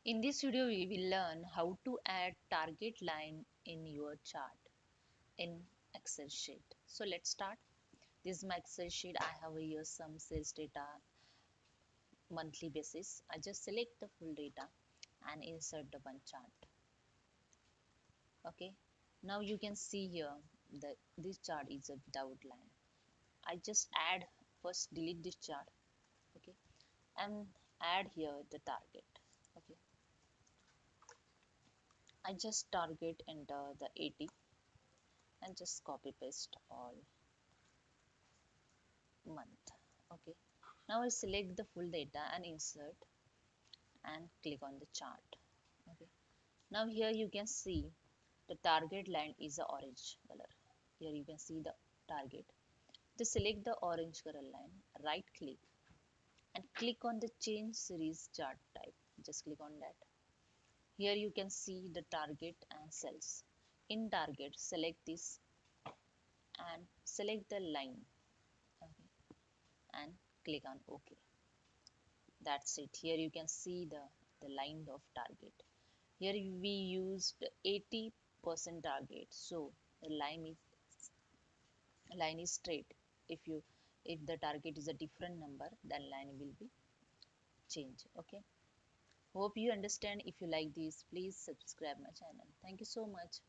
In this video, we will learn how to add target line in your chart in Excel sheet. So let's start. This is my Excel sheet. I have here some sales data monthly basis. I just select the full data and insert the one chart. Okay. Now you can see here that this chart is a without line. I just add first delete this chart. Okay, and add here the target. Okay, I just target enter the 80 and just copy paste all month. Okay, now I select the full data and insert and click on the chart. Okay, now here you can see the target line is the orange color. Here you can see the target. To select the orange color line, right click and click on the change series chart type. Just click on that. Here you can see the target and cells. In target, select this and select the line. Okay, and click on OK. That's it. Here you can see the line of target. Here we used 80% target, so the line is straight. If the target is a different number, then line will be changed. Okay. Hope you understand. If you like this, please subscribe my channel. Thank you so much.